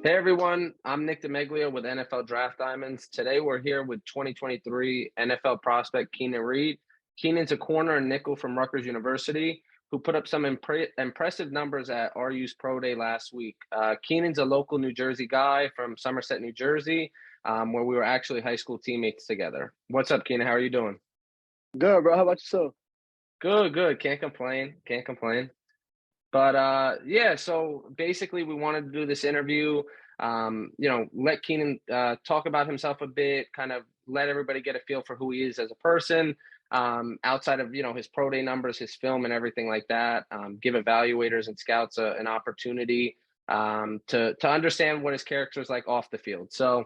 Hey everyone, I'm Nick DeMeglio with NFL Draft Diamonds. Today we're here with 2023 NFL prospect Keenan Reid. Keenan's a corner and nickel from Rutgers University who put up some impressive numbers at RU's Pro Day last week. Keenan's a local New Jersey guy from Somerset, New Jersey, where we were actually high school teammates together. What's up, Keenan? How are you doing? Good, bro. How about yourself? Good, good. Can't complain. Can't complain. But yeah, so basically we wanted to do this interview, let Keenan talk about himself a bit, kind of let everybody get a feel for who he is as a person, outside of, his pro day numbers, his film and everything like that, give evaluators and scouts an opportunity to understand what his character is like off the field. So,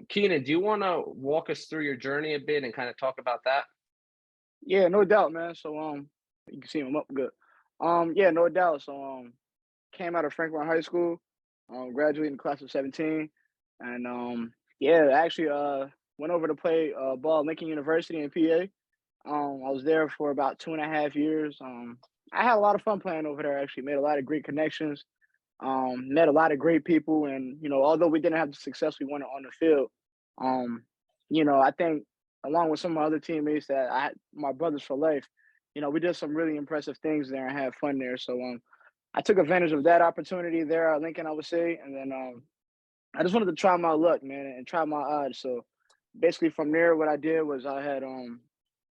Keenan, do you want to walk us through your journey a bit and kind of talk about that? Yeah, no doubt, man. So you can see him up good. Yeah, no doubt. So came out of Franklin High School, graduated in the class of 17, and yeah, actually went over to play ball at Lincoln University in PA. I was there for about 2.5 years. I had a lot of fun playing over there. Actually, made a lot of great connections. Met a lot of great people, and although we didn't have the success we wanted on the field, um, I think along with some of my other teammates that I had, my brothers for life, we did some really impressive things there and had fun there. So I took advantage of that opportunity there at Lincoln, I would say, and then I just wanted to try my luck, man, and try my odds. So basically, from there, what I did was I had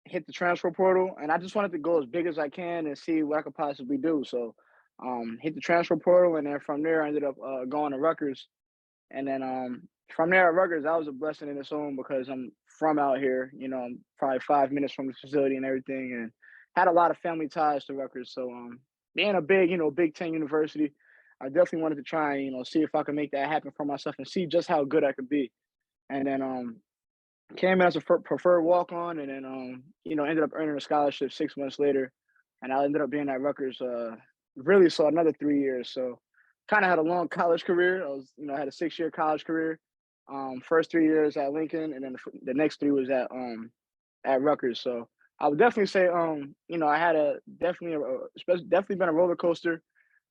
hit the transfer portal, and I just wanted to go as big as I can and see what I could possibly do. So hit the transfer portal, and then from there, I ended up going to Rutgers. And then from there at Rutgers, that was a blessing in its own because I'm from out here. I'm probably 5 minutes from the facility and everything, and had a lot of family ties to Rutgers. So being a big, Big Ten university, I definitely wanted to try and see if I could make that happen for myself and see just how good I could be. And then came in as a preferred walk on, and then ended up earning a scholarship 6 months later, and I ended up being at Rutgers. Really, so another 3 years. So kind of had a long college career. I had a 6-year college career. First 3 years at Lincoln, and then the next three was at Rutgers. So I would definitely say, I had definitely been a roller coaster.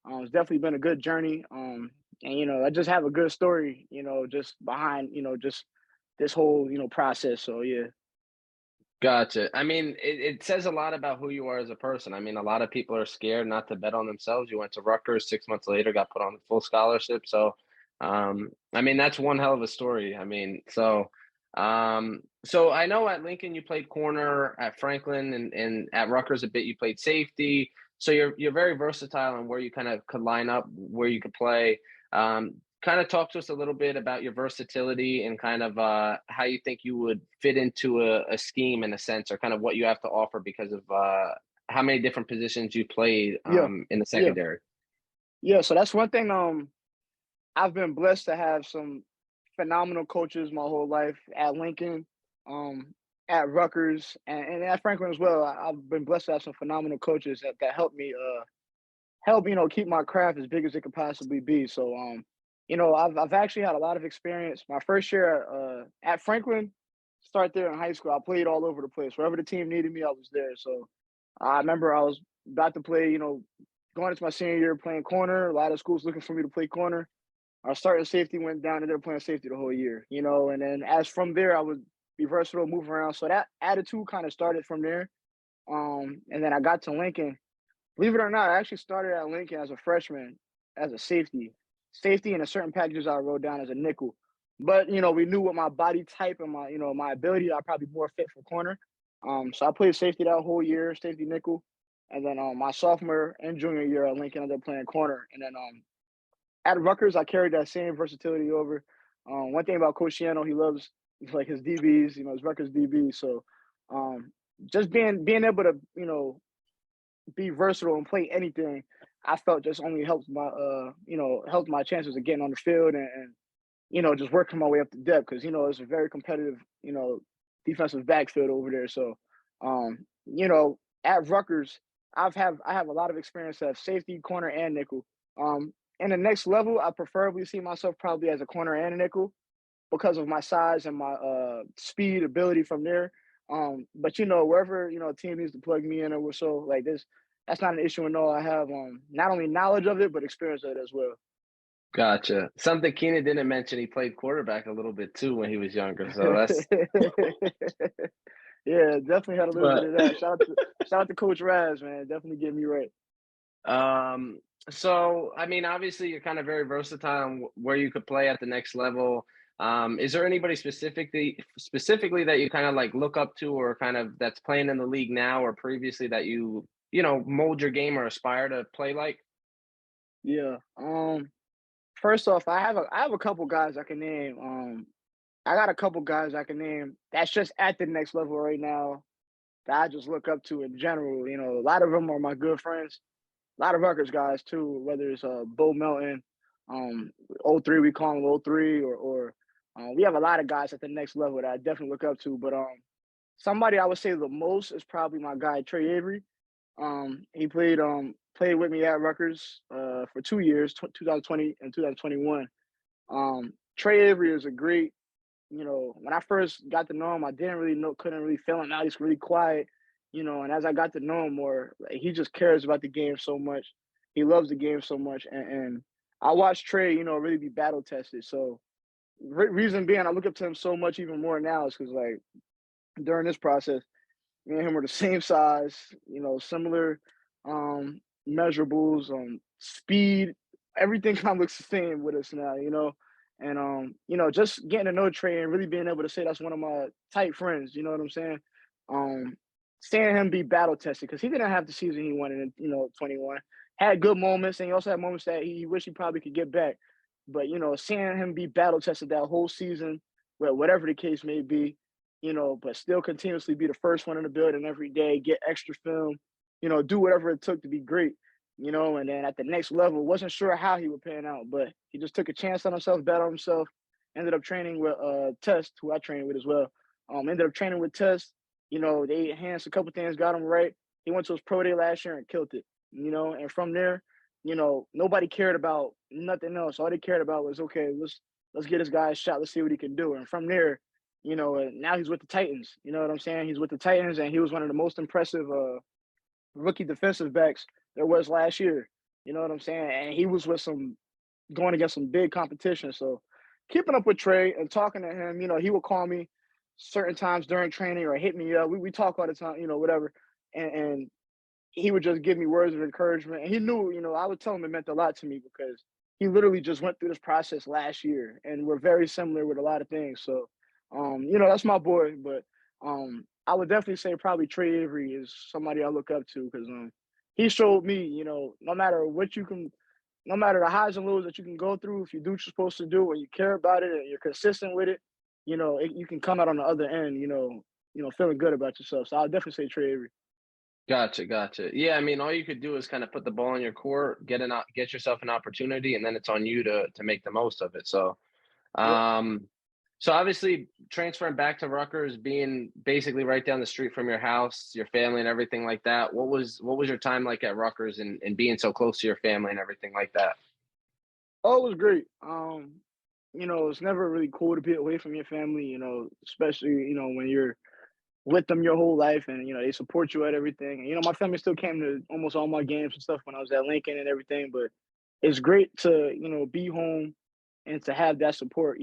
It's definitely been a good journey. And I just have a good story, just behind, just this whole, process. So yeah. Gotcha. I mean, it says a lot about who you are as a person. I mean, a lot of people are scared not to bet on themselves. You went to Rutgers 6 months later, got put on a full scholarship. So, I mean, that's one hell of a story. I mean, so I know at Lincoln you played corner, at Franklin and at Rutgers a bit you played safety. So you're very versatile on where you kind of could line up, where you could play. Kind of talk to us a little bit about your versatility and kind of how you think you would fit into a scheme in a sense, or kind of what you have to offer because of how many different positions you played Yeah. in the Yeah. secondary. Yeah. So that's one thing. I've been blessed to have some phenomenal coaches my whole life at Lincoln, um, at Rutgers, and at Franklin as well. I've been blessed to have some phenomenal coaches that helped me help keep my craft as big as it could possibly be. So I've actually had a lot of experience. My first year at Franklin, start there in high school. I played all over the place. Wherever the team needed me, I was there. So I remember I was about to play. Going into my senior year playing corner. A lot of schools looking for me to play corner. Our starting safety went down, and they were playing safety the whole year. And then as from there, I would be versatile, move around. So that attitude kind of started from there. And then I got to Lincoln. Believe it or not, I actually started at Lincoln as a freshman as a safety. Safety and a certain packages I wrote down as a nickel. But we knew what my body type and my ability, I probably more fit for corner. So I played safety that whole year, safety nickel. And then my sophomore and junior year at Lincoln, I ended up playing corner. And then at Rutgers, I carried that same versatility over. One thing about Coach Shiano, he loves like his DBs, his Rutgers DB. So um, just being able to be versatile and play anything, I felt just only helped my chances of getting on the field and just working my way up the depth because it's a very competitive defensive backfield over there. So at Rutgers, I have a lot of experience at safety, corner, and nickel. In the next level, I preferably see myself probably as a corner and a nickel because of my size and my speed ability from there. But wherever a team needs to plug me in or so like this, that's not an issue at all. I have not only knowledge of it but experience of it as well. Gotcha. Something Keenan didn't mention, he played quarterback a little bit too when he was younger, so that's Yeah, definitely had a little bit but of that. Shout out to Coach Raz, man. Definitely get me right. Um, so I mean, obviously, you're kind of very versatile on where you could play at the next level. Is there anybody specifically that you kind of like look up to, or kind of that's playing in the league now or previously that you know mold your game or aspire to play like? Yeah. First off, I have a couple guys I can name. I got a couple guys I can name that's just at the next level right now that I just look up to in general. A lot of them are my good friends. A lot of Rutgers guys too, whether it's Bo Melton, um, '03 we call him '03, or we have a lot of guys at the next level that I definitely look up to. But somebody I would say the most is probably my guy Trey Avery. He played with me at Rutgers for 2 years, 2020 and 2021. Trey Avery is a great, when I first got to know him, I didn't really know, couldn't really feel him out. He's really quiet, and as I got to know him more, like, he just cares about the game so much. He loves the game so much, and I watched Trey, really be battle tested. So reason being, I look up to him so much even more now is because like during this process, me and him were the same size, similar measurables, speed, everything kind of looks the same with us now. And just getting to know Trey and really being able to say that's one of my tight friends, you know what I'm saying? Um, Seeing him be battle tested because he didn't have the season he wanted in, 21. Had good moments, and he also had moments that he wished he probably could get back. But seeing him be battle tested that whole season, whatever the case may be, but still continuously be the first one in the building every day, get extra film, do whatever it took to be great, and then at the next level, wasn't sure how he would pan out, but he just took a chance on himself, bet on himself, ended up training with Test, who I trained with as well. Ended up training with Test, they enhanced a couple things, got him right. He went to his pro day last year and killed it, and from there, nobody cared about nothing else. All they cared about was okay, let's get this guy a shot, let's see what he can do. And from there, now he's with the Titans. You know what I'm saying? He's with the Titans, and he was one of the most impressive rookie defensive backs there was last year. You know what I'm saying? And he was with some going against some big competition. So keeping up with Trey and talking to him, he would call me certain times during training or hit me up. We talk all the time, whatever. And he would just give me words of encouragement. And he knew, I would tell him it meant a lot to me because he literally just went through this process last year and we're very similar with a lot of things. So, that's my boy. But I would definitely say probably Trey Avery is somebody I look up to because he showed me, no matter what you can, no matter the highs and lows that you can go through, if you do what you're supposed to do and you care about it and you're consistent with it, you can come out on the other end, feeling good about yourself. So I'll definitely say Trey Avery. Gotcha, gotcha. Yeah, I mean, all you could do is kind of put the ball in your court, get yourself an opportunity, and then it's on you to make the most of it. So, Yep. um, so obviously transferring back to Rutgers, being basically right down the street from your house, your family, and everything like that. What was your time like at Rutgers and being so close to your family and everything like that? Oh, it was great. It's never really cool to be away from your family, especially, when you're with them your whole life and, they support you at everything. And, my family still came to almost all my games and stuff when I was at Lincoln and everything. But it's great to, be home and to have that support,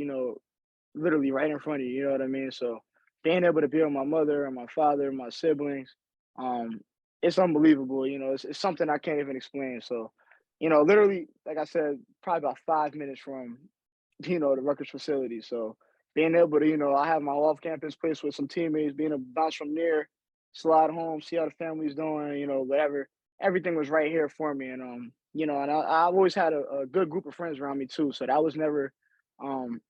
literally right in front of you. You know what I mean? So being able to be with my mother and my father and my siblings, um, it's unbelievable. It's something I can't even explain. So, literally, like I said, probably about 5 minutes from, the Rutgers facility. So being able to, I have my off-campus place with some teammates, being able to bounce from there, slide home, see how the family's doing, whatever. Everything was right here for me, and and I've always had a good group of friends around me too. So that was never um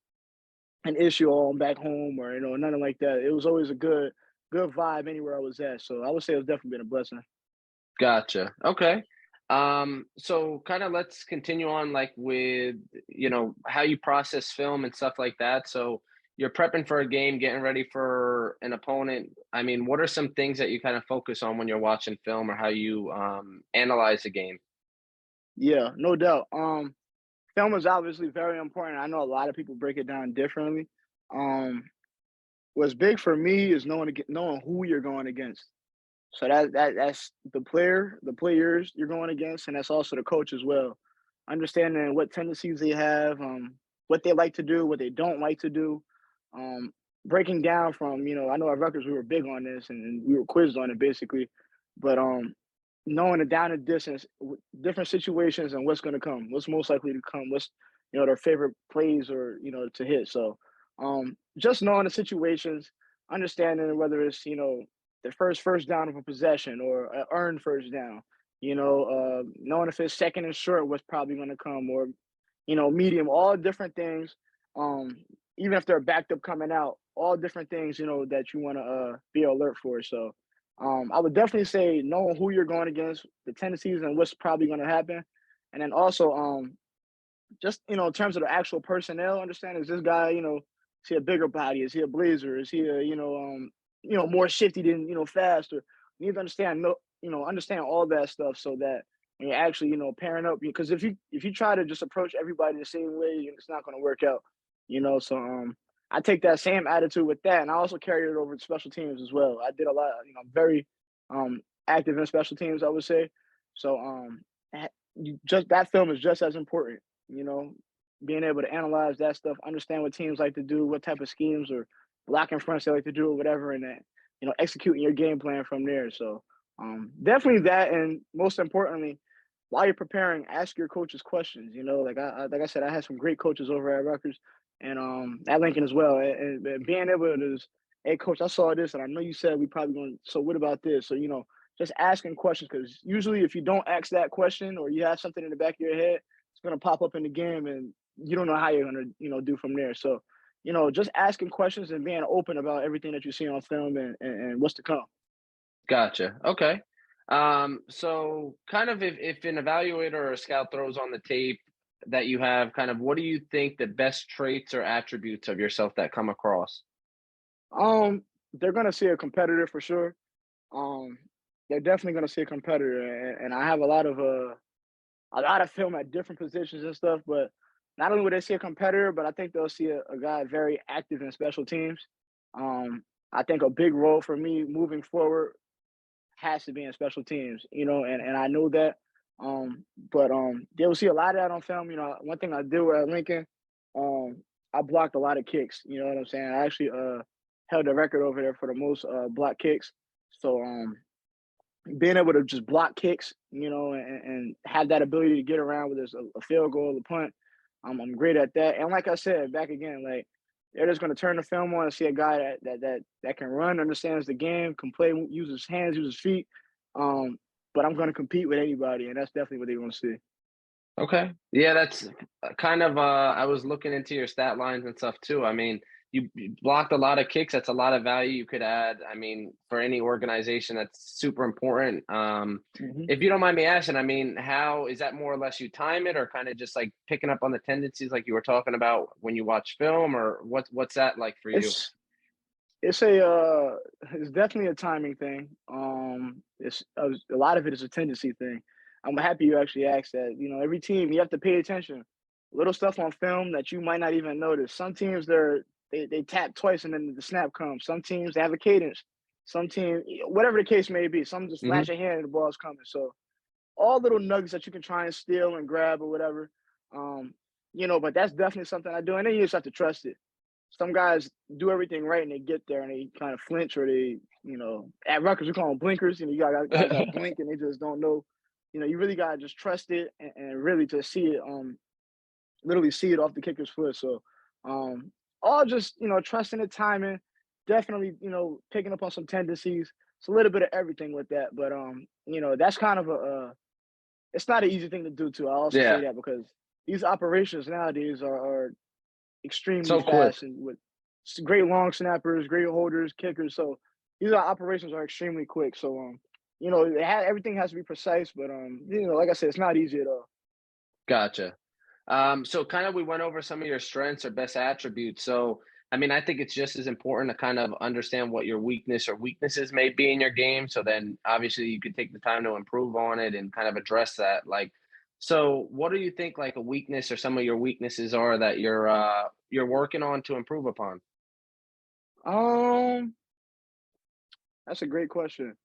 an issue all back home or nothing like that. It was always a good vibe anywhere I was at. So I would say it's definitely been a blessing. Gotcha. Okay. So kind of let's continue on like with, how you process film and stuff like that. So you're prepping for a game, getting ready for an opponent. I mean, what are some things that you kind of focus on when you're watching film or how you analyze the game? Yeah, no doubt. Film is obviously very important. I know a lot of people break it down differently. Um, what's big for me is knowing who you're going against. So that's the players you're going against, and that's also the coach as well. understanding what tendencies they have, what they like to do, what they don't like to do, um, breaking down from, I know at Rutgers we were big on this and we were quizzed on it basically, but knowing the down and distance, different situations and what's going to come, what's most likely to come, what's their favorite plays or to hit. So just knowing the situations, understanding whether it's the first down of a possession or an earned first down. Knowing if it's second and short, what's probably going to come, or medium, all different things. Um, Even if they're backed up coming out, all different things, that you want to be alert for. So I would definitely say knowing who you're going against, the tendencies, and what's probably going to happen. And then also just in terms of the actual personnel, understand is this guy, is he a bigger body? Is he a blazer? Is he a, more shifty than, faster? You need to understand understand all that stuff so that when you're actually, pairing up, because if you try to just approach everybody the same way, it's not gonna work out, So I take that same attitude with that, and I also carry it over to special teams as well. I did a lot, I'm very active in special teams, I would say. So just that film is just as important, you know, being able to analyze that stuff, understand what teams like to do, what type of schemes or blocking fronts they like to do or whatever, and then, executing your game plan from there. So definitely that. And most importantly, while you're preparing, ask your coaches questions. Like I said, I had some great coaches over at Rutgers and at Lincoln as well. And being able to just, hey coach, I saw this and I know you said we probably going, so what about this? So, just asking questions, because usually if you don't ask that question or you have something in the back of your head, it's gonna pop up in the game and you don't know how you're gonna, do from there. So, just asking questions and being open about everything that you see on film and what's to come. Gotcha. Okay. So kind of if an evaluator or a scout throws on the tape that you have, kind of what do you think the best traits or attributes of yourself that come across? They're gonna see a competitor for sure. Um, they're definitely gonna see a competitor, and I have a lot of film at different positions and stuff. But not only will they see a competitor, but I think they'll see a guy very active in special teams. Um, I think a big role for me moving forward has to be in special teams, and I know that. But they will see a lot of that on film. One thing I did at Lincoln, I blocked a lot of kicks. You know what I'm saying? I actually held the record over there for the most block kicks. So being able to just block kicks, and have that ability to get around, whether it's a field goal, a punt, I'm great at that. And like I said, back again, like they're just going to turn the film on and see a guy that can run, understands the game, can play, use his hands, use his feet. Um, but I'm going to compete with anybody, and that's definitely what they want to see. Okay. Yeah, that's kind of I was looking into your stat lines and stuff too. I mean, you blocked a lot of kicks. That's a lot of value you could add. I mean, for any organization, that's super important. Hmm. If you don't mind me asking, I mean, how is that more or less you time it or kind of just like picking up on the tendencies like you were talking about when you watch film, or what's that like for you? It's it's definitely a timing thing. It's a lot of it is a tendency thing. I'm happy you actually asked that. Every team you have to pay attention. Little stuff on film that you might not even notice. Some teams they tap twice and then the snap comes. Some teams they have a cadence. Some team, whatever the case may be, some just Hmm. flash a hand and the ball's coming. So all little nuggets that you can try and steal and grab or whatever. Um, but that's definitely something I do. And then you just have to trust it. Some guys do everything right and they get there and they kind of flinch, or they, at Rutgers we call them blinkers. You got guys that blink and they just don't know. You really gotta just trust it and really to see it, literally see it off the kicker's foot. So, um, all just trusting the timing, definitely picking up on some tendencies. It's a little bit of everything with that, but that's kind of it's not an easy thing to do too. I also say Yeah. that because these operations nowadays are extremely So quick. fast and with great long snappers, great holders, kickers. So these operations are extremely quick. So everything has to be precise, but like I said, it's not easy at all. Gotcha. So kind of we went over some of your strengths or best attributes. So I mean, I think it's just as important to kind of understand what your weakness or weaknesses may be in your game. So then obviously you could take the time to improve on it and kind of address that. Like, so what do you think like a weakness or some of your weaknesses are that you're working on to improve upon? Um, that's a great question.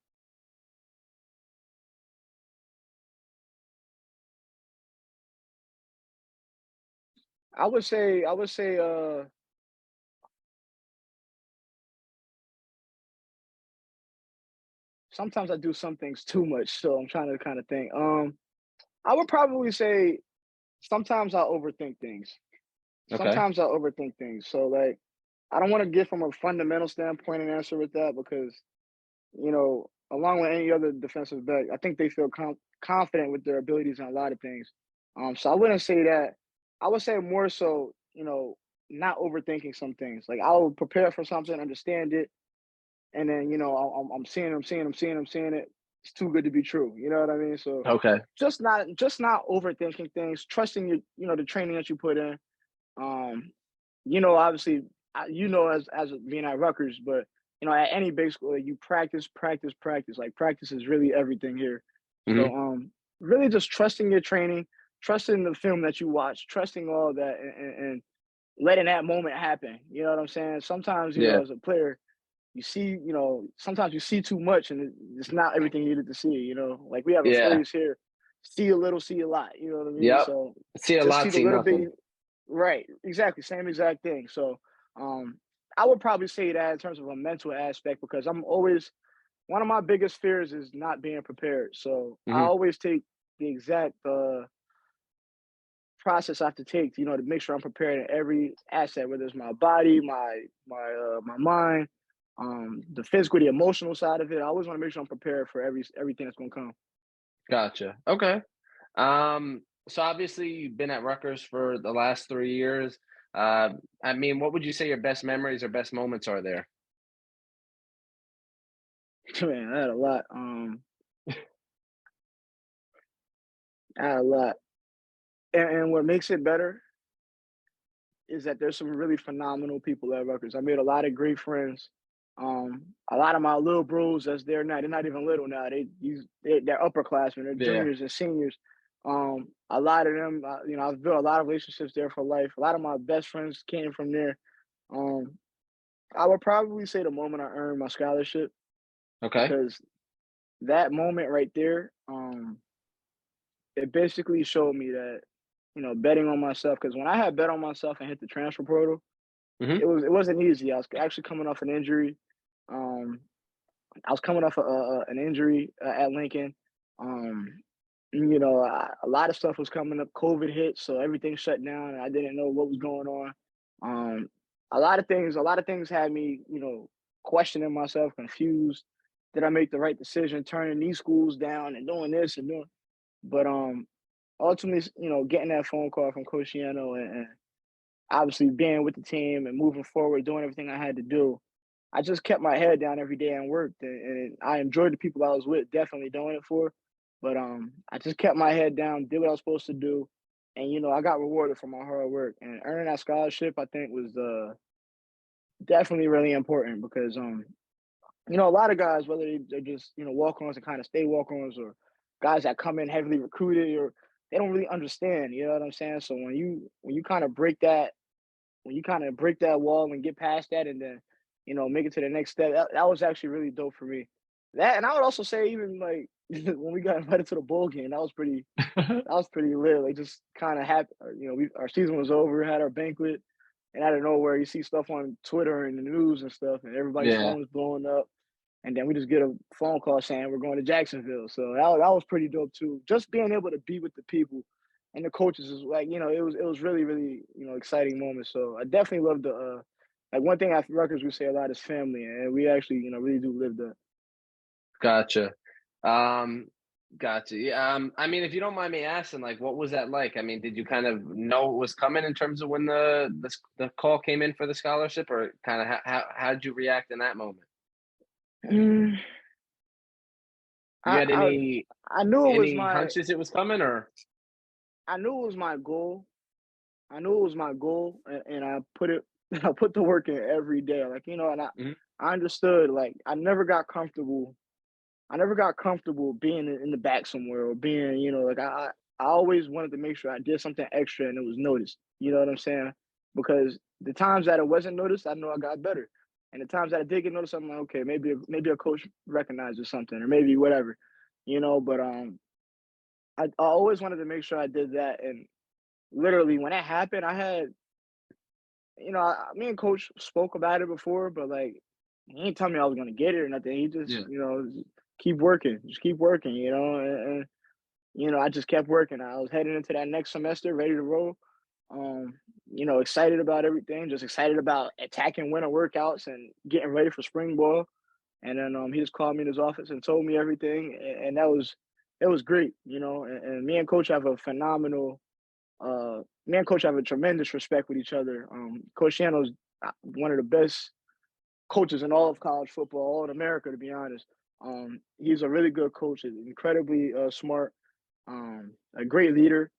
I would say sometimes I do some things too much, so I'm trying to kind of think. I would probably say sometimes I overthink things. Okay. Sometimes I overthink things. So like I don't want to get from a fundamental standpoint and answer with that because along with any other defensive back, I think they feel confident with their abilities in a lot of things. So I wouldn't say that. I would say more so, not overthinking some things. Like I'll prepare for something, understand it, and then I'm seeing it. It's too good to be true. You know what I mean? So Okay. just not overthinking things, trusting the training that you put in. Um, obviously, as being at Rutgers, but at any big school, you practice, practice, practice. Like practice is really everything here. Hmm. So, really just trusting your training, trusting the film that you watch, trusting all that, and letting that moment happen. You know what I'm saying? Sometimes, Yeah. as a player, sometimes you see too much, and it's not everything you needed to see. Like we have a Yeah. phrase here: "See a little, see a lot." You know what I mean? Yep. So See a just see lot, the see little bit. nothing. Right, exactly, same exact thing. So, um, I would probably say that in terms of a mental aspect because I'm always one of my biggest fears is not being prepared. So I Hmm. always take the exact process I have to take, to make sure I'm prepared in every asset, whether it's my body, my mind, the physical, the emotional side of it. I always want to make sure I'm prepared for everything that's gonna come. Gotcha. Okay. So obviously you've been at Rutgers for the last 3 years. Uh, I mean, what would you say your best memories or best moments are there? Man, I had a lot. I had a lot, and what makes it better is that there's some really phenomenal people at Rutgers. I made a lot of great friends. A lot of my little bros that's there now, they're not even little now. They're upperclassmen, they're Yeah. juniors and seniors. A lot of them, I've built a lot of relationships there for life. A lot of my best friends came from there. Um, I would probably say the moment I earned my scholarship Okay. because that moment right there, it basically showed me that, betting on myself. Because when I had bet on myself and hit the transfer portal, Hmm. it wasn't easy. I was actually coming off an injury. Um, I was coming off an injury at Lincoln. Um, a lot of stuff was coming up. COVID hit, so everything shut down, and I didn't know what was going on. Um, a lot of things had me, questioning myself, confused. Did I make the right decision, turning these schools down and doing this and doing? But ultimately, getting that phone call from Coach Shiano and obviously being with the team and moving forward, doing everything I had to do, I just kept my head down every day and worked, and I enjoyed the people I was with, definitely doing it for. But I just kept my head down, did what I was supposed to do, and I got rewarded for my hard work. And earning that scholarship, I think, was definitely really important because a lot of guys, whether they're just walk-ons and kind of stay walk-ons, or guys that come in heavily recruited, or they don't really understand. You know what I'm saying? So when you kind of break that wall and get past that and then, make it to the next step, that was actually really dope for me. That, and I would also say even like when we got invited to the bowl game, that was pretty lit. Like just kind of happy, our season was over, had our banquet, and out of nowhere you see stuff on Twitter and the news and stuff, and everybody's Yeah. phones blowing up, and then we just get a phone call saying we're going to Jacksonville. So that was pretty dope too. Just being able to be with the people and the coaches is like, it was really, really, exciting moment. So I definitely love the like one thing at Rutgers we say a lot is family, and we actually, really do live that. Gotcha. Um, gotcha. Yeah. I mean, if you don't mind me asking, like, what was that like? I mean, did you kind of know it was coming in terms of when the call came in for the scholarship, or kind of how did you react in that moment? Mm, You I, had I I knew it was any my hunches it was coming, or I knew it was my goal. I knew it was my goal, and I put it I put the work in every day. Like, and Mhm. I understood, like I never got comfortable being in the back somewhere or being, like I always wanted to make sure I did something extra and it was noticed. You know what I'm saying? Because the times that it wasn't noticed, I know I got better. And the times that I did get noticed, I'm like, okay, maybe a coach recognizes something or maybe whatever. But I always wanted to make sure I did that. And literally when that happened, I had, me and coach spoke about it before, but like he ain't tell me I was gonna get it or nothing. He just, Yeah. keep working, just keep working, and I just kept working. I was heading into that next semester, ready to roll. Um, excited about everything, just excited about attacking winter workouts and getting ready for spring ball. And then he just called me in his office and told me everything, and that was great, And me and coach have a phenomenal me and coach have a tremendous respect with each other. Coach Shano's one of the best coaches in all of college football, all in America, to be honest. He's a really good coach, incredibly smart, a great leader,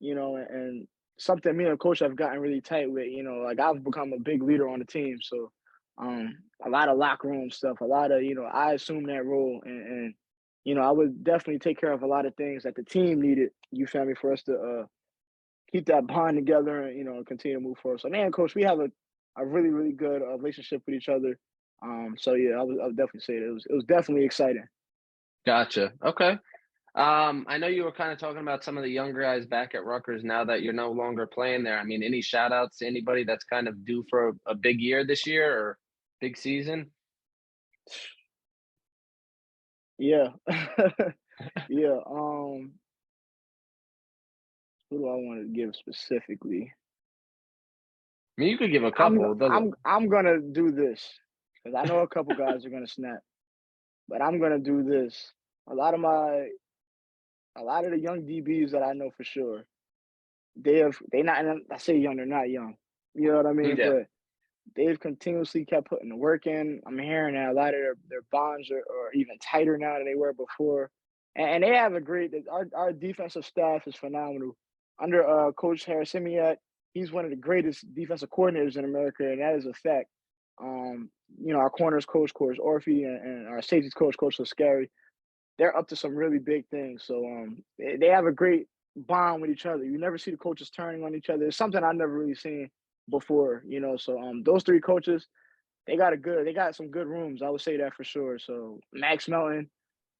and something me and coach have gotten really tight with. Like I've become a big leader on the team, so a lot of locker room stuff, a lot of I assume that role, and I would definitely take care of a lot of things that the team needed. You feel me? For us to keep that bond together and continue to move forward. So, man, coach, we have a really really good relationship with each other. So yeah, I would definitely say that it was definitely exciting. Gotcha. Okay. I know you were kind of talking about some of the younger guys back at Rutgers now that you're no longer playing there. I mean, any shout outs to anybody that's kind of due for a big year this year or big season? Yeah, yeah. Who do I want to give specifically? I mean, you could give a I'm couple. It doesn't. I'm gonna do this because I know a couple guys are gonna snap, but I'm gonna do this. A lot of my a lot of the young DBs that I know for sure, they not, and I say young, they're not young. You know what I mean? Yeah. But they've continuously kept putting the work in. I'm hearing that a lot of their bonds are even tighter now than they were before. And they have a great our defensive staff is phenomenal. Under Coach Harris Simiak, he's one of the greatest defensive coordinators in America, and that is a fact. Our corners coach, Coach Orphy, and our safeties coach, Coach Scary, they're up to some really big things. So they have a great bond with each other. You never see the coaches turning on each other. It's something I've never really seen before, So those three coaches, they got some good rooms. I would say that for sure. So Max Melton,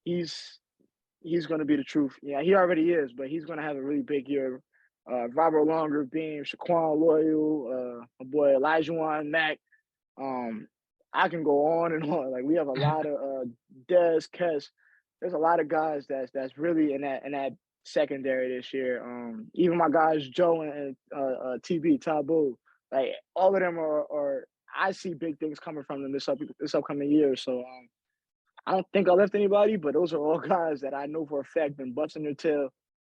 he's he's gonna be the truth. Yeah, he already is, but he's gonna have a really big year. Robert Longer, Beam, Shaquan Loyal, my boy Elijah Mack. Um, I can go on and on. Like we have a lot of Des, Kes. There's a lot of guys that's really in that secondary this year. Even my guys Joe and TB Taboo, like all of them are. I see big things coming from them this upcoming year. So I don't think I left anybody, but those are all guys that I know for a fact been busting their tail,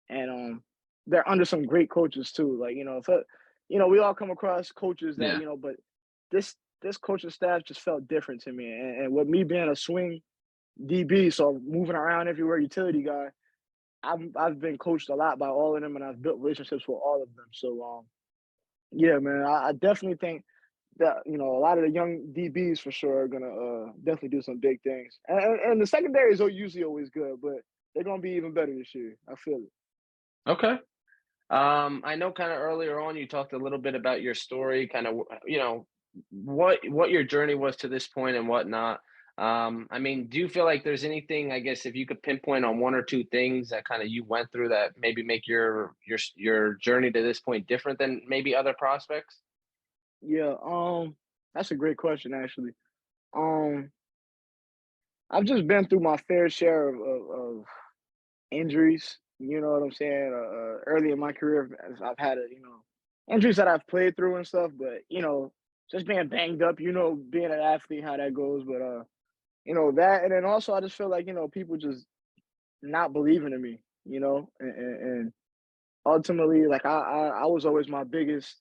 and they're under some great coaches too. Like we all come across coaches that Yeah. but this coaching staff just felt different to me. And with me being a swing DB, so moving around everywhere, utility guy, I've been coached a lot by all of them, and I've built relationships with all of them. So yeah, man, I definitely think that a lot of the young DBs for sure are gonna definitely do some big things. And the secondaries are usually always good, but they're gonna be even better this year. I feel it. Okay. I know kind of earlier on you talked a little bit about your story, kind of, what your journey was to this point and whatnot. I mean, do you feel like there's anything, I guess, if you could pinpoint on one or two things that kind of you went through that maybe make your journey to this point different than maybe other prospects? Yeah, that's a great question actually. Um, I've just been through my fair share of injuries. You know what I'm saying? Early in my career, I've had injuries that I've played through and stuff, but just being banged up. Being an athlete, how that goes. But that, and then also I just feel like people just not believing in me. And ultimately, like I was always my biggest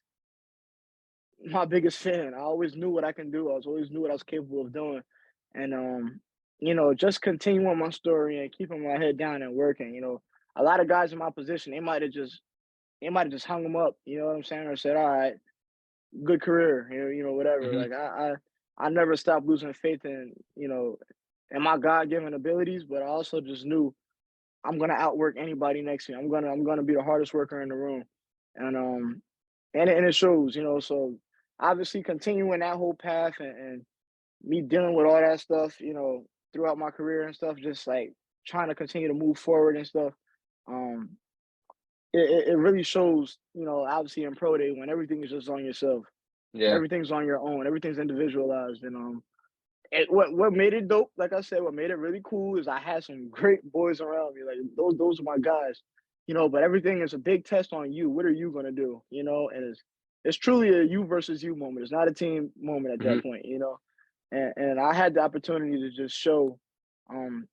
fan. I always knew what I can do. I was always knew what I was capable of doing, and just continuing my story and keeping my head down and working. A lot of guys in my position, they might have just hung them up. You know what I'm saying, or said, "All right, good career," whatever. Hmm. Like I never stopped losing faith in my God given abilities, but I also just knew I'm gonna outwork anybody next to me. I'm gonna be the hardest worker in the room, and it shows. So obviously continuing that whole path and me dealing with all that stuff, throughout my career and stuff, just like trying to continue to move forward and stuff. Um, it really shows, obviously in pro day when everything is just on yourself, when Yeah. everything's on your own, everything's individualized, and what made it dope, like I said, what made it really cool is I had some great boys around me. Like those are my guys, But everything is a big test on you. What are you gonna do? And it's truly a you versus you moment. It's not a team moment at Hmm. that point. And I had the opportunity to just show, um,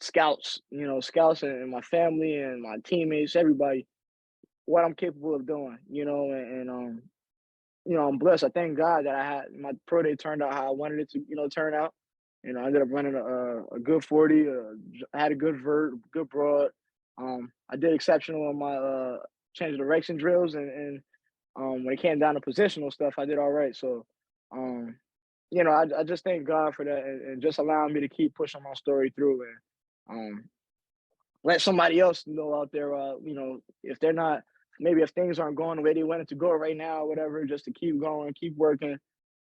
scouts and my family and my teammates, everybody, what I'm capable of doing. I'm blessed. I thank God that I had my pro day turned out how I wanted it to, turn out. I ended up running a good 40. I had a good vert, good broad. I did exceptional on my change of direction drills, and when it came down to positional stuff, I did all right. So, um, I just thank God for that, and just allowing me to keep pushing my story through, and um, let somebody else know out there, if they're not, maybe if things aren't going the way they want it to go right now, or whatever, just to keep going, keep working.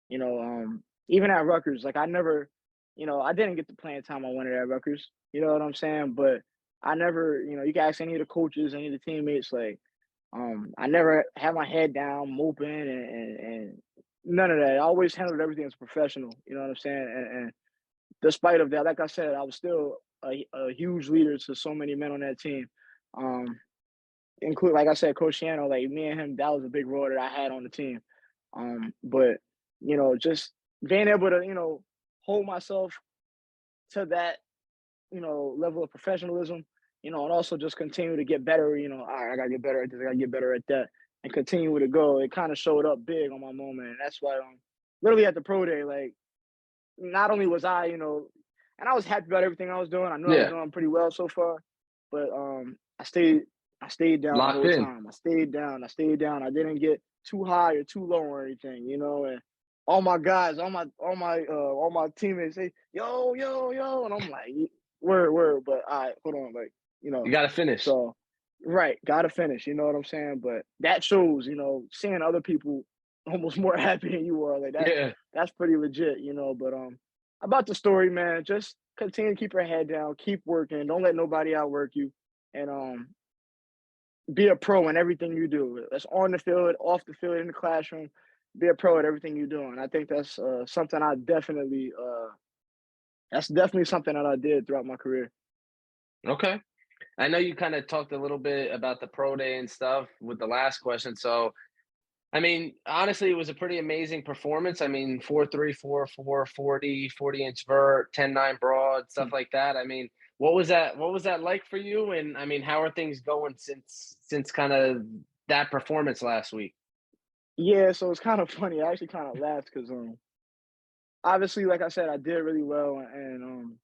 Even at Rutgers, like I didn't get the playing time I wanted at Rutgers. You know what I'm saying? But I never, you can ask any of the coaches, any of the teammates, like, I never had my head down, moping, and none of that. I always handled everything as a professional. You know what I'm saying? And despite of that, like I said, I was still a huge leader to so many men on that team. Um, Include, like I said, Coach Shiano, like me and him, that was a big role that I had on the team. But just being able to, hold myself to that, level of professionalism, and also just continue to get better. All right, I gotta get better at this, I gotta get better at that, and continue to go. It kind of showed up big on my moment, and that's why, literally at the pro day, like not only was I, and I was happy about everything I was doing. I knew I was Yeah. doing pretty well so far, but I stayed down the Locked whole in. time. I stayed down. I stayed down. I didn't get too high or too low or anything, and all my guys, all my teammates say, yo, yo, yo, and I'm like, word, word, but all right, hold on, like, you You know, got to finish. so right, gotta finish, you know what I'm saying? But that shows, seeing other people almost more happy than you are, like Yeah. that's pretty legit, But about the story, man, just continue to keep your head down, keep working, don't let nobody outwork you, and be a pro in everything you do. That's on the field, off the field, in the classroom. Be a pro at everything you do, and I think that's something I definitely. That's definitely something that I did throughout my career. Okay. I know you kind of talked a little bit about the pro day and stuff with the last question. So, I mean, honestly, it was a pretty amazing performance. I mean, 4.3, 4.4, 40-inch vert, 10.9 broad, stuff like that. I mean, what was that like for you? And I mean, how are things going since kind of that performance last week? Yeah, so it's kind of funny. I actually kind of laughed because obviously, like I said, I did really well, and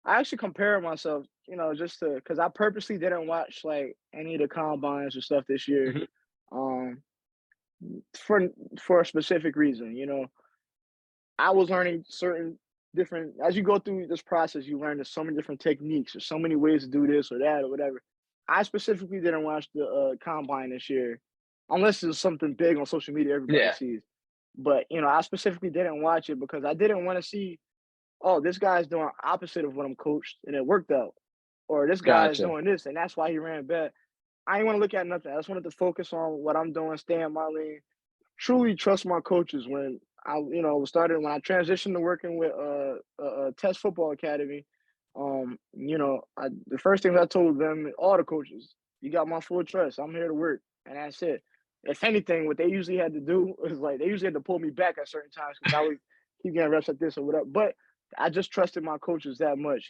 I actually compared myself, just to because I purposely didn't watch like any of the combines or stuff this year, Mhm. um, for for a specific reason. I was learning certain different as you go through this process, you learn there's so many different techniques, there's so many ways to do this or that or whatever. I specifically didn't watch the combine this year, unless it's something big on social media everybody Yeah, sees. But I specifically didn't watch it because I didn't want to see, oh, this guy's doing opposite of what I'm coached and it worked out, or this guy's gotcha. doing this and that's why he ran bad. I didn't want to look at nothing. I just wanted to focus on what I'm doing, stay in my lane, truly trust my coaches. When when I transitioned to working with Test Football Academy, the first thing I told them, all the coaches, you got my full trust. I'm here to work, and that's it. If anything, what they usually had to do was like they usually had to pull me back at certain times because I would keep getting reps like this or whatever. But I just trusted my coaches that much.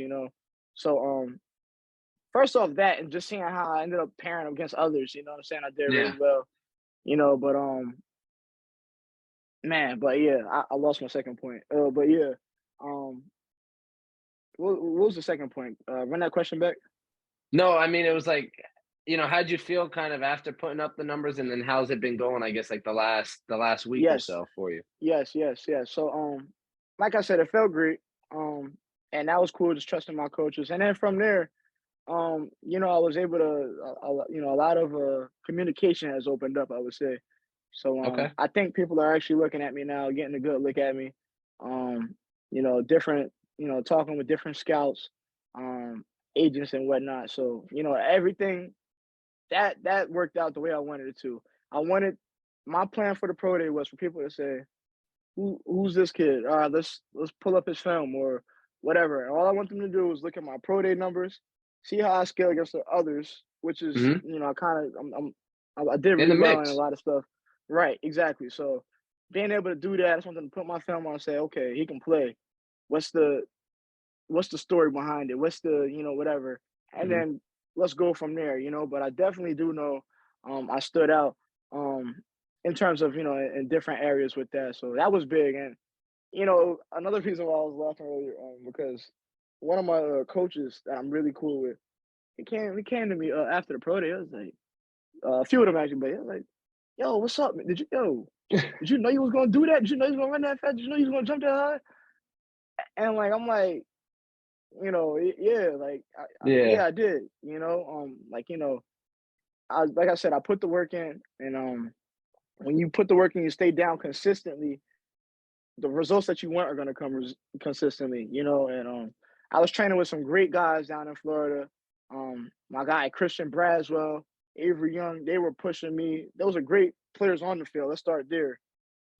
So first off that, and just seeing how I ended up pairing against others, you know what I'm saying? I did Yeah. really well, but man, but yeah, I lost my second point. But yeah, um, what was the second point? Run that question back. No, I mean, it was like, how'd you feel kind of after putting up the numbers, and then how's it been going, I guess, like the last week or Yes, so for you? yes, yes, yes. So like I said, it felt great. And that was cool, just trusting my coaches. And then from there, I was able to, a lot of communication has opened up, I would say. So Okay. I think people are actually looking at me now, getting a good look at me. Different, talking with different scouts, um, agents and whatnot. So everything that worked out the way I wanted it to. I wanted my plan for the pro day was for people to say, who's this kid? All right, let's pull up his film or whatever. And all I want them to do is look at my pro day numbers, see how I scale against the others, which is, Hmm. I kind of I did In really the well in a mix. lot of stuff. Right, exactly. So being able to do that, I something to put my film on and say, okay, he can play. What's the what's the story behind it? What's the, whatever. And Hmm. then let's go from there. But I definitely do know I stood out um in terms of, in different areas with that. So that was big. And another reason why I was laughing earlier, because one of my coaches that I'm really cool with, he came to me after the pro day. I was like, a few of them actually, but he was like, "Yo, what's up? Man? Did you know you was gonna do that? Did you know you was gonna run that fast? Did you know you was gonna jump that high?" And like, I'm like, yeah, like, Yeah. yeah, I did. Like I said, I put the work in, and when you put the work in, you stay down consistently. The results that you want are going to come consistently. And I was training with some great guys down in Florida. My guy Christian Braswell, Avery Young, they were pushing me. Those are great players on the field. Let's start there.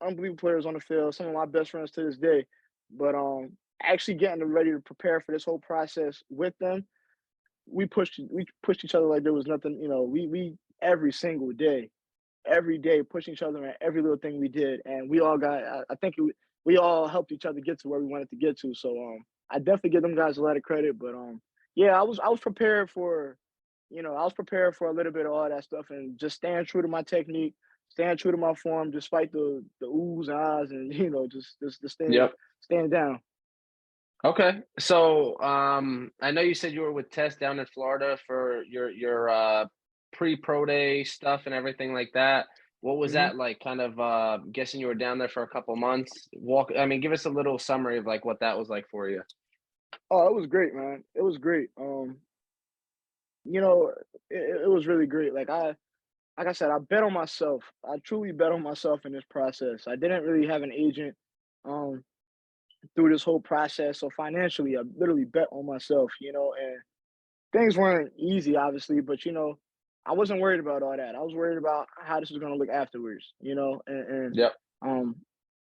Unbelievable players on the field. Some of my best friends to this day. But actually getting them ready to prepare for this whole process with them, we pushed each other like there was nothing. We every single day, every day pushing each other in every little thing we did, and we all got. I think we all helped each other get to where we wanted to get to. So I definitely give them guys a lot of credit. But yeah, I was prepared for, I was prepared for a little bit of all that stuff, and just staying true to my technique, staying true to my form, despite the oohs and ahs, and just Yep. staying down. Okay. So, I know you said you were with Tess down in Florida for your pre-pro day stuff and everything like that. What was Hmm. that like? Kind of guessing you were down there for a couple months. I mean, give us a little summary of like what that was like for you. Oh, it was great, man. It was great. You know, it was really great. Like I said, I bet on myself. I truly bet on myself in this process. I didn't really have an agent um through this whole process. So financially, I literally bet on myself, and things weren't easy, obviously, but I wasn't worried about all that. I was worried about how this was gonna look afterwards, Yep. um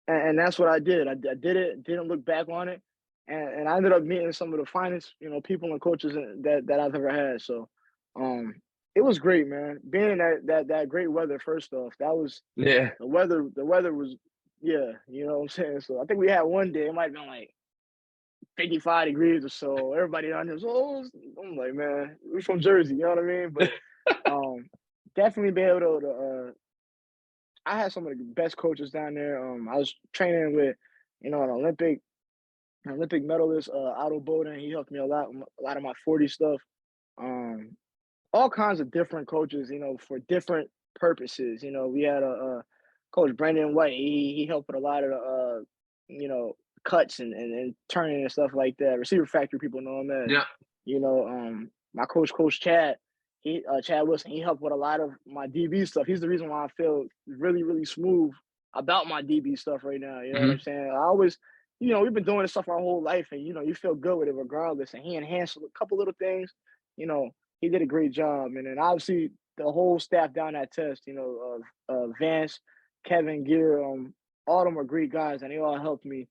and that's what I did. I did it, didn't look back on it, and I ended up meeting some of the finest people and coaches that I've ever had. So, um, it was great, man. Being in that great weather. First off, that was Yeah. the weather. The weather was, yeah, what I'm saying. So I think we had one day it might have been like 55 degrees or so. Everybody on there was, oh, I'm like, man, we're from Jersey, you know what I mean? But um, definitely be able to. I had some of the best coaches down there. I was training with, an Olympic medalist, Otto Bowden. He helped me a lot with a lot of my 40 stuff. Um, all kinds of different coaches for different purposes. We had a coach Brandon White. He helped with a lot of the cuts and turning and stuff like that. Receiver factory people know him as. Yep. My Coach Chad. Chad Wilson. He helped with a lot of my DB stuff. He's the reason why I feel really really smooth about my DB stuff right now. You know what I'm Hmm. saying? I always. We've been doing this stuff our whole life, and you feel good with it regardless. And he enhanced a couple little things. You know, he did a great job. And then obviously the whole staff down that test, of Vance, Kevin, Gear, all of them are great guys, and they all helped me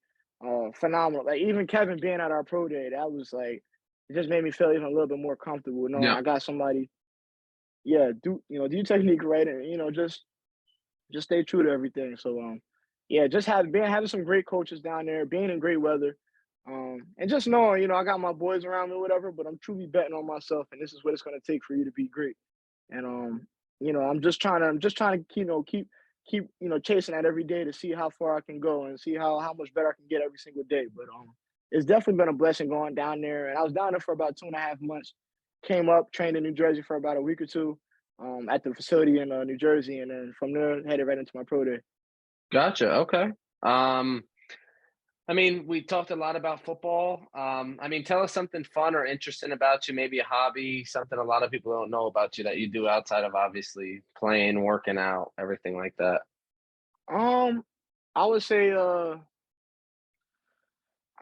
phenomenal. Like even Kevin being at our pro day, that was like it just made me feel even a little bit more comfortable knowing Yep. I got somebody, yeah, do your technique right, and just stay true to everything. So yeah, just having some great coaches down there, being in great weather. And just knowing, I got my boys around me, whatever, but I'm truly betting on myself, and this is what it's going to take for you to be great. And I'm just trying to keep chasing that every day to see how far I can go and see how much better I can get every single day. But it's definitely been a blessing going down there. And I was down there for about 2.5 months. Came up, trained in New Jersey for about a week or two, at the facility in New Jersey, and then from there headed right into my pro day. Gotcha. Okay. Um, I mean, we talked a lot about football. I mean, tell us something fun or interesting about you, maybe a hobby, something a lot of people don't know about you that you do outside of obviously playing, working out, everything like that. Um, I would say I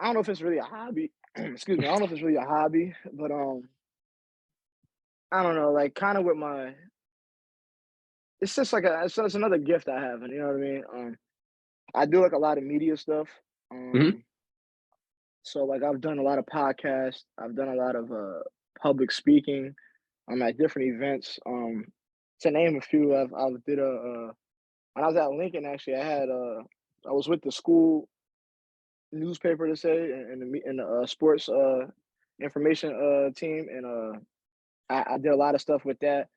don't know if it's really a hobby. Excuse me. I don't know if it's really a hobby, but I don't know, like kind of with it's just like it's another gift I have, and you know what I mean. I do like a lot of media stuff. Mhm. Um, so like I've done a lot of podcasts. I've done a lot of public speaking. At different events. To name a few, I did when I was at Lincoln. Actually, I was with the school newspaper to say in the sports information team, and I did a lot of stuff with that,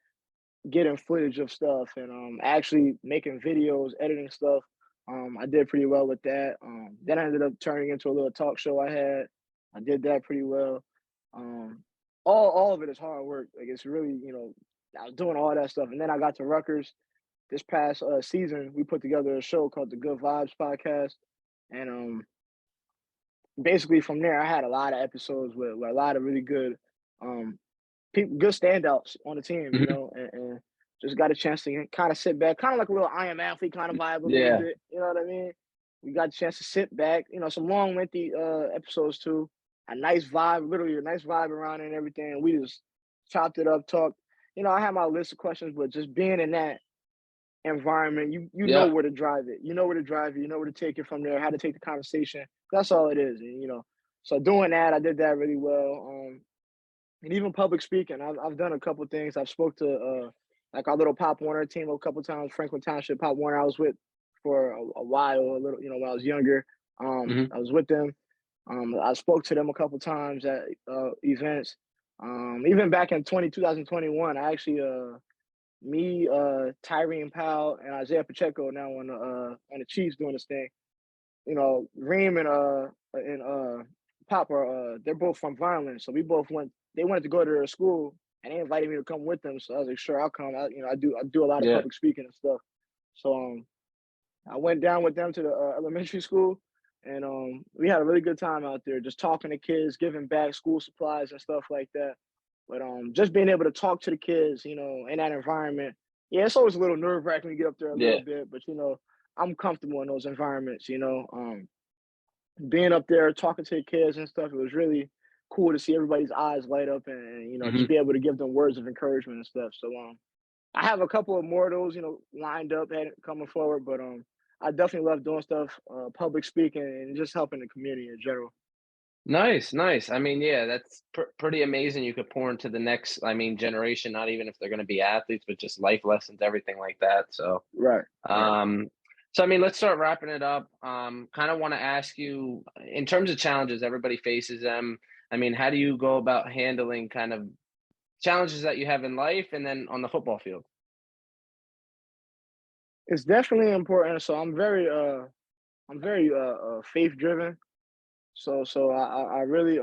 getting footage of stuff and actually making videos, editing stuff. I did pretty well with that. Then I ended up turning into a little talk show I had. I did that pretty well. Um, all of it is hard work. Like it's really, I was doing all that stuff, and then I got to Rutgers this past season. We put together a show called the Good Vibes Podcast, and basically from there, I had a lot of episodes with a lot of really good um, people, good standouts on the team, Mhm. and just got a chance to kind of sit back, kind of like a little I am athlete kind of vibe a little Yeah. bit. You know what I mean? We got a chance to sit back, some long, lengthy episodes too. A nice vibe, literally a nice vibe around it and everything. And we just chopped it up, talked. I had my list of questions, but just being in that environment, you know Yeah. where to drive it. You know where to drive it. You know where to take it from there. How to take the conversation. That's all it is. And so doing that, I did that really well. And even public speaking, I've done a couple things. I've spoke to like our little Pop Warner team a couple times. Franklin Township Pop Warner, I was with for a while, a little, when I was younger. Mhm. I was with them. I spoke to them a couple times at events. Even back in 2021, I actually me, Tyrene Powell, and Isaiah Pacheco now on the Chiefs doing this thing. Reem and Pop are they're both from Violence, so we both went. They wanted to go to their school, and they invited me to come with them. So I was like, sure, I'll come. I do a lot of Yeah. public speaking and stuff. So I went down with them to the elementary school, and we had a really good time out there, just talking to kids, giving back school supplies and stuff like that. But just being able to talk to the kids, in that environment, yeah, it's always a little nerve wracking when you get up there a little Yeah. bit, but I'm comfortable in those environments. Being up there talking to the kids and stuff, it was really cool to see everybody's eyes light up and just Mhm. be able to give them words of encouragement and stuff. So I have a couple of more of those, lined up and coming forward, but I definitely love doing stuff, public speaking and just helping the community in general. Nice, nice. I mean, yeah, that's pretty amazing. You could pour into the next, I mean, generation, not even if they're going to be athletes, but just life lessons, everything like that. So, Right, right. um, so I mean, let's start wrapping it up. Kind of want to ask you, in terms of challenges, everybody faces them. I mean, how do you go about handling kind of challenges that you have in life and then on the football field? It's definitely important. So I'm very faith driven. So I really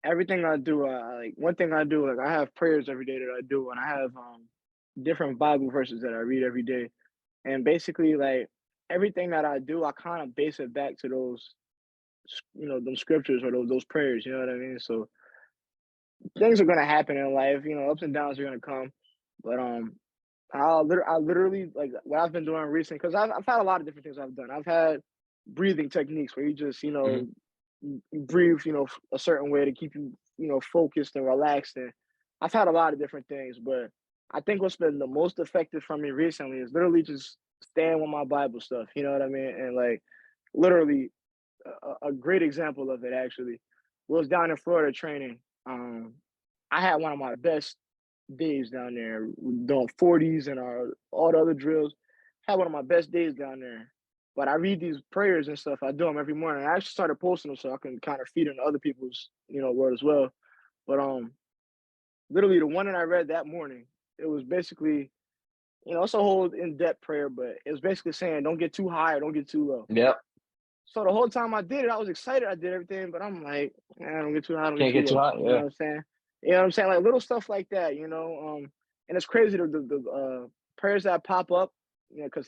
everything I do, like one thing I do, like I have prayers every day that I do, and I have different Bible verses that I read every day. And basically, like everything that I do, I kind of base it back to those scriptures or those prayers. You know what I mean? So things are gonna happen in life. Ups and downs are gonna come. But I literally like what I've been doing recently because I've had a lot of different things I've done. I've had breathing techniques where you just Hmm. you breathe a certain way to keep you focused and relaxed. And I've had a lot of different things, but I think what's been the most effective for me recently is literally just staying with my Bible stuff. You know what I mean? And like literally a great example of it actually was down in Florida training. I had one of my best days down there doing 40s and all the other drills. Had one of my best days down there. But I read these prayers and stuff. I do them every morning. I actually started posting them so I can kind of feed into other people's word as well. But literally the one that I read that morning, it was basically it's a whole in depth prayer, but it was basically saying don't get too high or don't get too low. Yep. So the whole time I did it, I was excited. I did everything, but I'm like, man, don't get too high, don't get Can't too get too low. hot. You know Yeah. what I'm saying? You know what I'm saying? Like little stuff like that, And it's crazy the prayers that pop up, because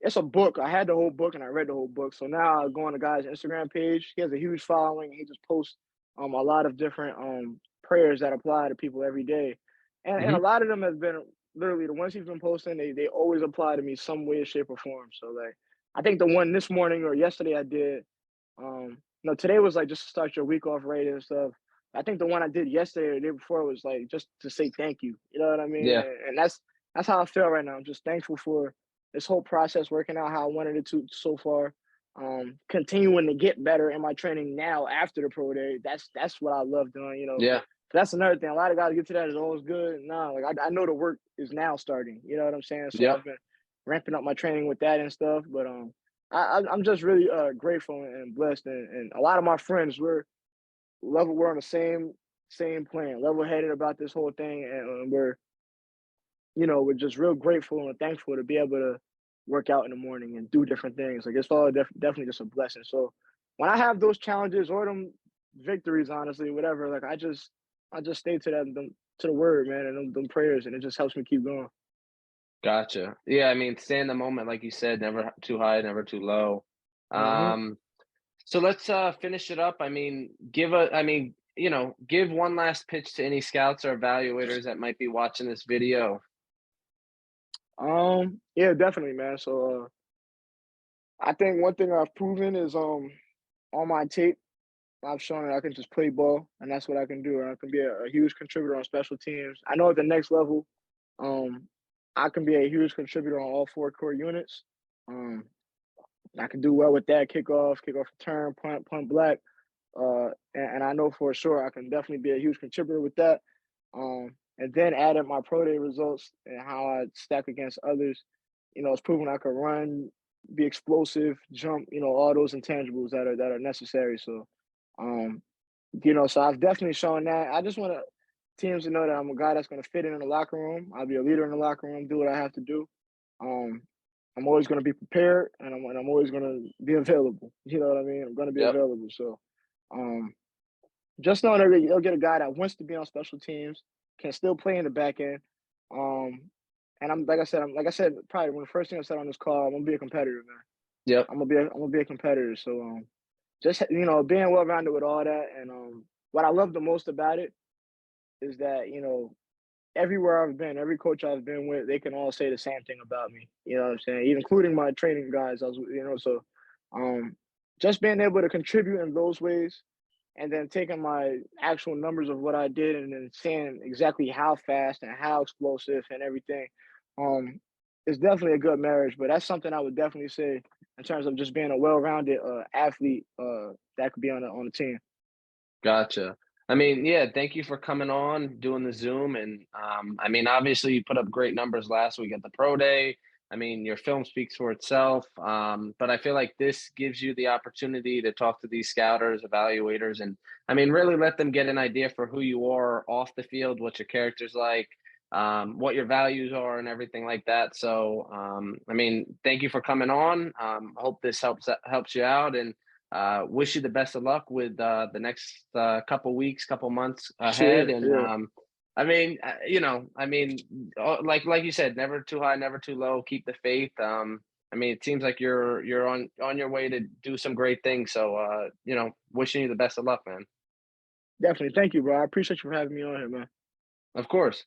it's a book. I had the whole book and I read the whole book. So now I go on the guy's Instagram page. He has a huge following. He just posts a lot of different prayers that apply to people every day, and a Hmm. lot of them have been literally the ones he's been posting. They always apply to me some way, shape, or form. So like I think the one this morning or yesterday I did. No, today was like just to start your week off right and stuff. I think the one I did yesterday or the day before was like just to say thank you. You know what I mean? Yeah. And that's how I feel right now. I'm just thankful for this whole process working out how I wanted it to so far. Continuing to get better in my training now after the pro day. That's what I love doing. Yeah. That's another thing. A lot of guys get to that is always good. Nah, like I know the work is now starting. You know what I'm saying? So Yep. I've been ramping up my training with that and stuff. But I'm just really grateful and blessed. And a lot of my friends we're on the same plan, level headed about this whole thing, and we're just real grateful and thankful to be able to work out in the morning and do different things. Like it's all definitely just a blessing. So when I have those challenges or them victories, honestly, whatever, like I just stay to to the word, man, and them prayers, and it just helps me keep going. Gotcha. Yeah, I mean, stay in the moment, like you said, never too high, never too low. Hmm. Um, so let's finish it up. I mean, give one last pitch to any scouts or evaluators that might be watching this video. Yeah, definitely, man. So I think one thing I've proven is on my tape. I've shown that I can just play ball, and that's what I can do. And I can be a huge contributor on special teams. I know at the next level, um, I can be a huge contributor on all four core units. Um, I can do well with that kickoff return, punt black. And I know for sure I can definitely be a huge contributor with that. And then added my pro day results and how I stack against others. It's proven I can run, be explosive, jump. All those intangibles that are necessary. So, um, so I've definitely shown that. I just want teams to know that I'm a guy that's going to fit in the locker room. I'll be a leader in the locker room, do what I have to do. Um, I'm always going to be prepared, and I'm always going to be available. You know what I mean? I'm going to be Yep. available. So, um, just knowing that you'll get a guy that wants to be on special teams, can still play in the back end. Um, and I'm like I said, probably one of the first things I said on this call, I'm gonna be a competitor, man. Yep. I'm gonna be a competitor. So just being well rounded with all that, and what I love the most about it is that everywhere I've been, every coach I've been with, they can all say the same thing about me. You know what I'm saying? Even including my training guys. So um, just being able to contribute in those ways, and then taking my actual numbers of what I did, and then seeing exactly how fast and how explosive and everything, um, is definitely a good marriage. But that's something I would definitely say in terms of just being a well-rounded athlete that could be on the team. Gotcha. I mean, yeah, thank you for coming on, doing the Zoom, and I mean, obviously, you put up great numbers last week at the pro day. I mean, your film speaks for itself, but I feel like this gives you the opportunity to talk to these scouters, evaluators, and I mean, really let them get an idea for who you are off the field, what your character's like, what your values are, and everything like that. So, I mean, thank you for coming on. Hope this helps you out, and wish you the best of luck with the next couple weeks, couple months Yeah, ahead. And yeah, I mean, I mean, like you said, never too high, never too low. Keep the faith. I mean, it seems like you're on your way to do some great things. So wishing you the best of luck, man. definitely. Thank you, bro. I appreciate you for having me on here, man. Of course.